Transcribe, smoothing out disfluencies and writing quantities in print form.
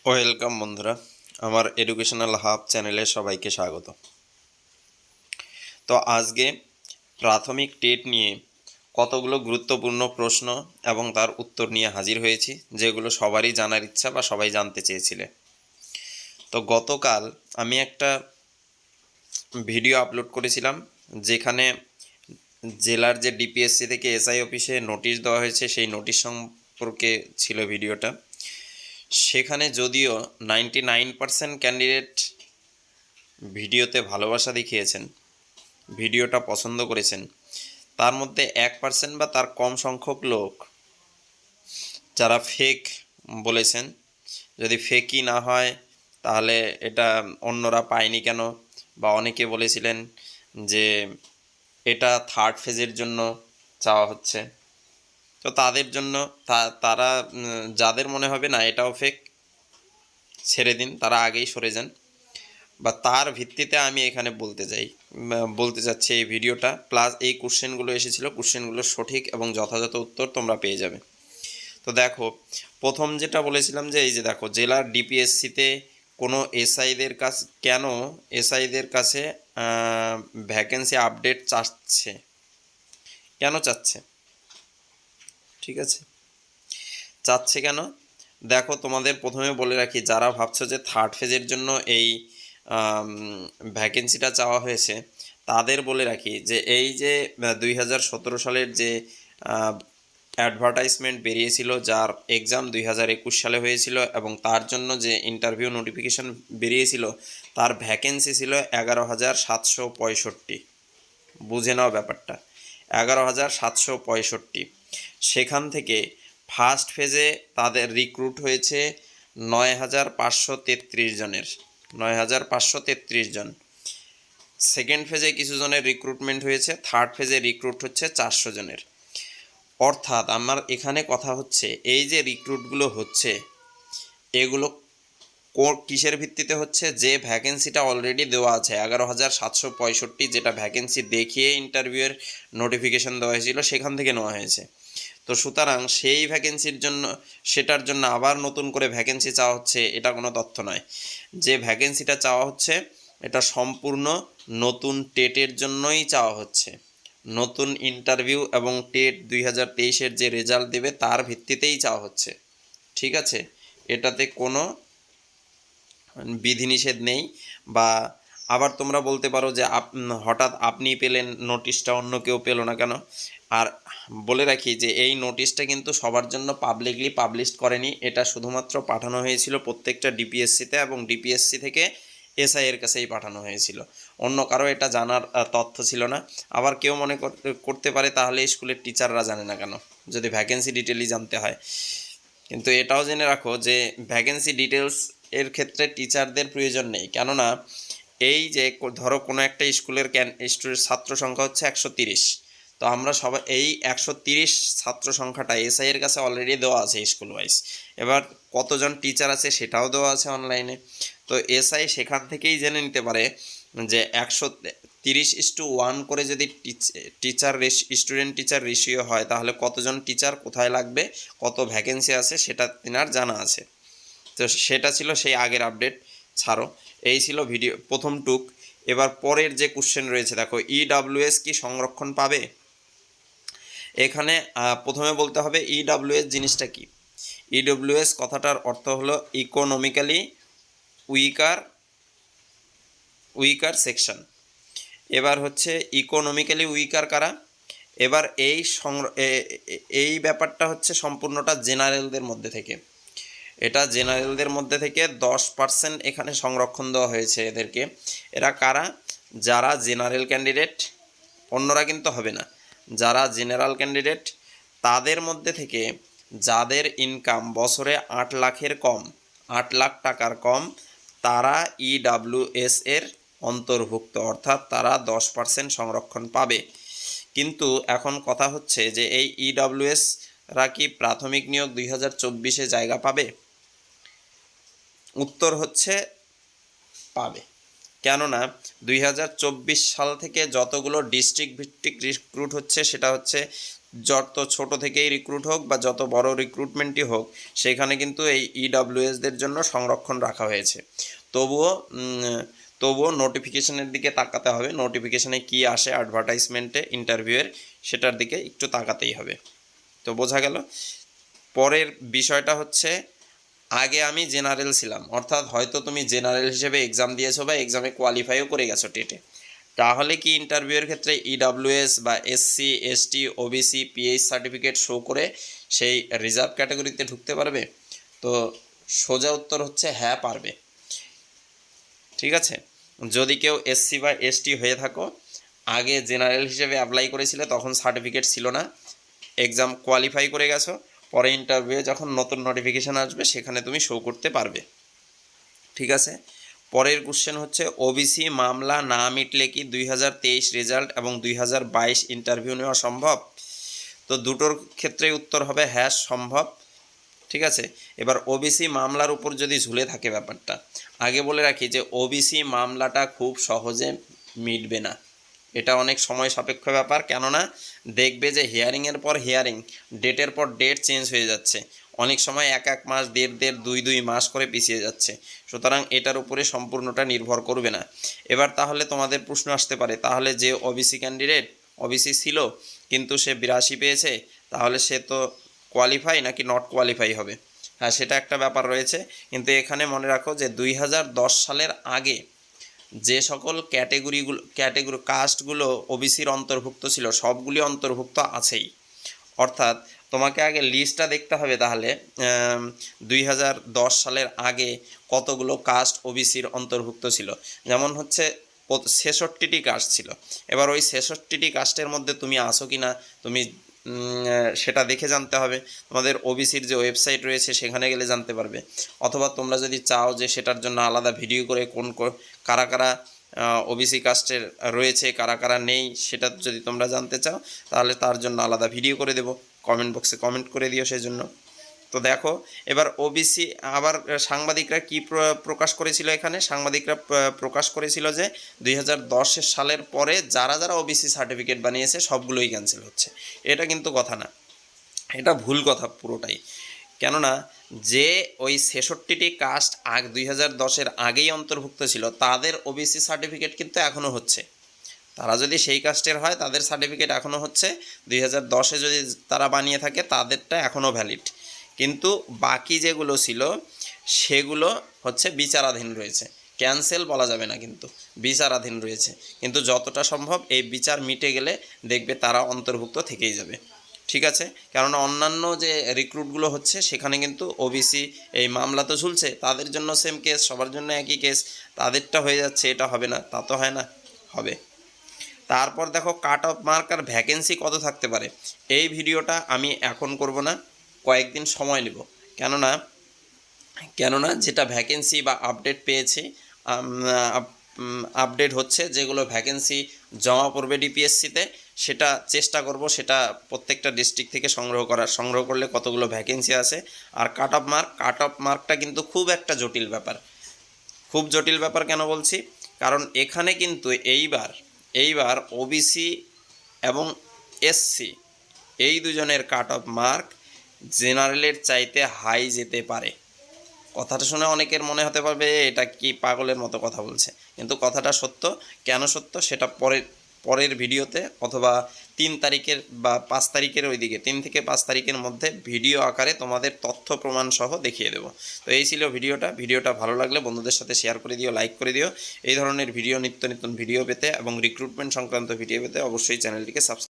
Welcome বন্ধুরা, আমার educational hub চ্যানেলে সবাইকে স্বাগত। তো আজকে প্রাথমিক টেট নিয়ে কতগুলো গুরুত্বপূর্ণ প্রশ্ন এবং তার উত্তর নিয়ে হাজির হয়েছি, যেগুলো সবারই জানার ইচ্ছা বা সবাই জানতে চেয়েছিলে। তো গতকাল আমি একটা ভিডিও আপলোড করেছিলাম, যেখানে জেলার যে ডিপিএসসি থেকে এসআই অফিসে নোটিশ দেওয়া হয়েছে সেই নোটিশ সম্পর্কে ছিল ভিডিওটা। সেখানে যদিও 99% ক্যান্ডিডেট ভিডিওতে ভালোবাসা দেখিয়েছেন, ভিডিওটা পছন্দ করেছেন, তার মধ্যে 1% বা তার কম সংখ্যক লোক যারা ফেক বলেছেন। যদি ফেকই না হয় তাহলে এটা অন্যরা পায়নি কেন, বা অনেকে বলেছিলেন যে এটা থার্ড ফেজের জন্য চাওয়া হচ্ছে। তো তাদের জন্য তারা যাদের মনে হবে না এটাও ফেক, ছেড়ে দিন, তারা আগেই সরে যান। বা তার ভিত্তিতে আমি এখানে বলতে চাচ্ছি এই ভিডিওটা, প্লাস এই কোশ্চেনগুলো এসেছিলো, কোশ্চেনগুলোর সঠিক এবং যথাযথ উত্তর তোমরা পেয়ে যাবে। তো দেখো, প্রথম যেটা বলেছিলাম যে এই যে দেখো, জেলার ডিপিএসসিতে কোনো এসআইদের কাছে ভ্যাকেন্সি আপডেট চাচ্ছে, কেন চাচ্ছে? ঠিক আছে, চাচ্ছে কেন দেখো, তোমাদের প্রথমে বলে রাখি, যারা ভাবছো যে থার্ড ফেজের জন্য এই ভ্যাকেন্সিটা চাওয়া হয়েছে, তাদের বলে রাখি যে এই যে 2017 সালের যে অ্যাডভার্টাইজমেন্ট বেরিয়েছিল, যার এক্সাম 2021 সালে হয়েছিল, এবং তার জন্য যে ইন্টারভিউ নোটিফিকেশন বেরিয়েছিল, তার ভ্যাকেন্সি ছিল 11,765। বুঝে নাও ব্যাপারটা, 11,765। সেখান থেকে ফার্স্ট ফেজে তাদের রিক্রুট হয়েছে 9,533 জনের, 9,533 জন। সেকেন্ড ফেজে কিছু জনের রিক্রুটমেন্ট হয়েছে, থার্ড ফেজে রিক্রুট হচ্ছে 400 জনের। অর্থাৎ আমার এখানে কথা হচ্ছে, এই যে রিক্রুটগুলো হচ্ছে, এগুলো কিসের ভিত্তিতে হচ্ছে? যে ভ্যাকেন্সিটা অলরেডি দেওয়া আছে 11,765, যেটা ভ্যাকেন্সি দেখিয়ে ইন্টারভিউয়ের নোটিফিকেশন দেওয়া হয়েছিল, সেখান থেকে নেওয়া হয়েছে। তো সুতরাং সেই ভ্যাকেন্সির জন্য, সেটার জন্য আবার নতুন করে ভ্যাকেন্সি চাওয়া হচ্ছে, এটা কোনো তথ্য নয়। যে ভ্যাকেন্সিটা চাওয়া হচ্ছে এটা সম্পূর্ণ নতুন টেটের জন্যই চাওয়া হচ্ছে। নতুন ইন্টারভিউ এবং টেট 2023-এর যে রেজাল্ট দেবে তার ভিত্তিতেই চাওয়া হচ্ছে। ঠিক আছে, এটাতে কোনো বিধিনিষেধ নেই। বা আবার তোমরা বলতে পারো যে হঠাৎ আপনি পেলেন নোটিশটা, অন্য কেউ পেলো না কেন? আর বলে রাখি যে এই নোটিশটা কিন্তু সবার জন্য পাবলিকলি পাবলিশ করেনি, এটা শুধুমাত্র পাঠানো হয়েছিল প্রত্যেকটা ডিপিএসসিতে, এবং ডিপিএসসি থেকে এসআই এর কাছেই পাঠানো হয়েছিল। অন্য কারো এটা জানার তথ্য ছিল না। আবার কেউ মনে করতে পারে তাহলে স্কুলের টিচাররা জানে না কেন, যদি ভ্যাকেন্সি ডিটেলই জানতে হয়। কিন্তু এটাও জেনে রাখো যে ভ্যাকেন্সি ডিটেলস এর ক্ষেত্রে টিচারদের প্রয়োজন নেই, কেননা এই যে ধরো কোনো একটা স্কুলের ছাত্র সংখ্যা হচ্ছে 130, তো আমরা সবাই এই 130 ছাত্র সংখ্যাটা এসআই এর কাছে অলরেডি দেওয়া আছে স্কুল ওয়াইজ। এবার কতজন টিচার আছে সেটাও দেওয়া আছে অনলাইনে। তো এসআই সেখান থেকেই জেনে নিতে পারে যে 130:1 করে যদি স্টুডেন্ট টিচার রেশিও হয়, তাহলে কতজন টিচার কোথায় লাগবে, কত ভ্যাকেন্সি আছে, সেটা তিনার জানা আছে। তো সেটা ছিল সেই আগের আপডেট। ছাড়ো, এই ছিল ভিডিও প্রথম টুক। এবার পরের যে কোশ্চেন রয়েছে, দেখো, ইডাব্লিউএস কি সংরক্ষণ পাবে? এখানে প্রথমে বলতে হবে ইডাব্লিউএস জিনিসটা কি। ইডাব্লিউএস কথাটার অর্থ হলো ইকোনমিক্যালি উইকার সেকশন। এবার হচ্ছে ইকোনমিক্যালি উইকার কারা? এবার এই ব্যাপারটা হচ্ছে সম্পূর্ণটা জেনারেলদের মধ্যে থেকে, এটা জেনারেলদের মধ্যে থেকে 10% এখানে সংরক্ষণ দেওয়া হয়েছে এদেরকে। এরা কারা? যারা জেনারেল ক্যান্ডিডেট, অন্যরা কিন্তু হবে না। যারা জেনারেল ক্যান্ডিডেট, তাদের মধ্যে থেকে যাদের ইনকাম বছরে 8 লাখের কম, 8 লাখ টাকার কম, তারা ইডাব্লিউএস এর অন্তর্ভুক্ত, অর্থাৎ তারা 10% সংরক্ষণ পাবে। কিন্তু এখন কথা হচ্ছে যে এই ইডাব্লিউএসরা কি প্রাথমিক নিয়োগ 2024-এ জায়গা পাবে? উত্তর হচ্ছে পাবে। কেননা 2024 সাল থেকে যতগুলো ডিস্ট্রিক্ট ভিত্তিক রিক্রুট হচ্ছে, সেটা হচ্ছে যত ছোট থেকেই রিক্রুট হোক বা যত বড় রিক্রুটমেন্টই হোক, সেখানে কিন্তু এই ইডাব্লিউএসদের জন্য সংরক্ষণ রাখা হয়েছে। তবুও নোটিফিকেশনের দিকে তাকাতে হবে, নোটিফিকেশানে কি আসে অ্যাডভার্টাইজমেন্টে ইন্টারভিউয়ের, সেটার দিকে একটু তাকাতেই হবে। তো বোঝা গেল। পরের বিষয়টা হচ্ছে, আগে আমি জেনারেল ছিলাম, অর্থাৎ হয়তো তুমি জেনারেল হিসেবে এক্সাম দিয়েছো বা এক্সামে কোয়ালিফাইও করে গেছো টেটে, তাহলে কি ইন্টারভিউয়ের ক্ষেত্রে ইডাব্লিউএস বা SC ST OBC pH certificate show করে সেই রিজার্ভ ক্যাটাগরিতে ঢুকতে পারবে? তো সোজা উত্তর হচ্ছে হ্যাঁ, পারবে। ঠিক আছে, যদি কেউ এসসি বা এসটি হয়ে থাকো, আগে জেনারেল হিসেবে অ্যাপ্লাই করেছিলে, তখন সার্টিফিকেট ছিল না, এক্সাম কোয়ালিফাই করে গেছো, পরে ইন্টারভিউ যখন নতুন নোটিফিকেশান আসবে সেখানে তুমি শো করতে পারবে। ঠিক আছে, পরের কোশ্চেন হচ্ছে, ওবিসি মামলা না মিটলে কি 2023 রেজাল্ট এবং 2022 ইন্টারভিউ নেওয়া সম্ভব? তো দুটোর ক্ষেত্রে উত্তর হবে হ্যাঁ, সম্ভব। ঠিক আছে, এবার ওবিসি মামলার উপর যদি ঝুলে থাকে ব্যাপারটা, আগে বলে রাখি যে ওবিসি মামলাটা খুব সহজে মিটবে না, এটা অনেক সময় সাপেক্ষ ব্যাপার। কেননা দেখবে যে হিয়ারিংয়ের পর হিয়ারিং, ডেটের পর ডেট চেঞ্জ হয়ে যাচ্ছে, অনেক সময় এক মাস, দেড় দুই মাস করে পিছিয়ে যাচ্ছে। সুতরাং এটার উপরে সম্পূর্ণটা নির্ভর করবে না। এবার তাহলে তোমাদের প্রশ্ন আসতে পারে, তাহলে যে ওবিসি ক্যান্ডিডেট ওবিসি ছিল কিন্তু সে 82 পেয়েছে, তাহলে সে তো কোয়ালিফাই নাকি নট কোয়ালিফাই হবে? হ্যাঁ, সেটা একটা ব্যাপার রয়েছে, কিন্তু এখানে মনে রাখো যে 2010 সালের আগে যে সকল ক্যাটেগরি কাস্টগুলো ওবিসির অন্তর্ভুক্ত ছিল, সবগুলি অন্তর্ভুক্ত আছেই। অর্থাৎ তোমাকে আগে লিস্টটা দেখতে হবে, তাহলে 2010 সালের আগে কতগুলো কাস্ট ওবিসির অন্তর্ভুক্ত ছিল। যেমন হচ্ছে 66টি কাস্ট ছিল। এবার ওই 66টি কাস্টের মধ্যে তুমি আসো কি না, তুমি সেটা দেখে জানতে হবে। তোমাদের ওবিসির যে ওয়েবসাইট রয়েছে সেখানে গেলে জানতে পারবে, অথবা তোমরা যদি চাও যে সেটার জন্য আলাদা ভিডিও করে কারা কারা ওবিসি কাস্টের রয়েছে, কারা কারা নেই, সেটা যদি তোমরা জানতে চাও, তাহলে তার জন্য আলাদা ভিডিও করে দেবো, কমেন্ট বক্সে কমেন্ট করে দিও সেজন্য। তো দেখো, এবার ওবিসি আবার সাংবাদিকরা কি প্রকাশ করেছিল, এখানে সাংবাদিকরা প্রকাশ করেছিল যে 2010 সালের পরে যারা যারা ওবিসি সার্টিফিকেট বানিয়েছে সবগুলোই ক্যান্সেল হচ্ছে। এটা কিন্তু কথা না, এটা ভুল কথা পুরোটাই। কেননা যে ওই 66টি কাস্ট 2010-এর আগেই অন্তর্ভুক্ত ছিল, তাদের ওবিসি সার্টিফিকেট কিন্তু এখনও হচ্ছে। তারা যদি সেই কাস্টের হয়, তাদের সার্টিফিকেট এখনও হচ্ছে। 2010-এ যদি তারা বানিয়ে থাকে, তাদেরটা এখনও ভ্যালিড। কিন্তু বাকি যেগুলো ছিল সেগুলো হচ্ছে বিচারাধীন রয়েছে, ক্যান্সেল বলা যাবে না, কিন্তু বিচারাধীন রয়েছে। কিন্তু যতটা সম্ভব এই বিচার মিটে গেলে দেখবে তারা অন্তর্ভুক্ত থেকেই যাবে। ঠিক আছে, কেননা অন্যান্য যে রিক্রুটগুলো হচ্ছে সেখানে কিন্তু ওবিসি এই মামলা তো ঝুলছে, তাদের জন্য সেম কেস, সবার জন্য একই কেস, তাদেরটা হয়ে যাচ্ছে, এটা হবে না? তা তো হয় না, হবে। তারপর দেখো, কাট অফ মার্ক আর ভ্যাকেন্সি কত থাকতে পারে। এই ভিডিওটা আমি এখন করব না, কয়েকদিন সময় নেব। কেননা যেটা ভ্যাকেন্সি বা আপডেট পেয়েছি, আপডেট হচ্ছে, যেগুলো ভ্যাকেন্সি জমা পড়বে ডিপিএসসিতে, সেটা চেষ্টা করব সেটা প্রত্যেকটা ডিস্ট্রিক্ট থেকে সংগ্রহ করলে কতগুলো ভ্যাকেন্সি আছে। আর কাট অফ মার্কটা কিন্তু খুব একটা জটিল ব্যাপার, খুব জটিল ব্যাপার। কেন বলছি, কারণ এখানে কিন্তু এইবার ওবিসি এবং এসসি এই দুজনের কাট অফ মার্ক জেনারেলের চাইতে হাই যেতে পারে। কথাটা শুনে অনেকের মনে হতে পারবে এটা কি পাগলের মতো কথা বলছে, কিন্তু কথাটা সত্য। কেন সত্য সেটা পরের ভিডিওতে, অথবা 3 তারিখের বা 5 তারিখের ওইদিকে, 3 থেকে 5 তারিখের মধ্যে ভিডিও আকারে তোমাদের তথ্য প্রমাণ সহ দেখিয়ে দেবো। তো এই ছিল ভিডিওটা ভালো লাগলে বন্ধুদের সাথে শেয়ার করে দিও, লাইক করে দিও। এই ধরনের নিত্য নতুন ভিডিও পেতে এবং রিক্রুটমেন্ট সংক্রান্ত ভিডিও পেতে অবশ্যই চ্যানেলটিকে সাবস্ক্রাইব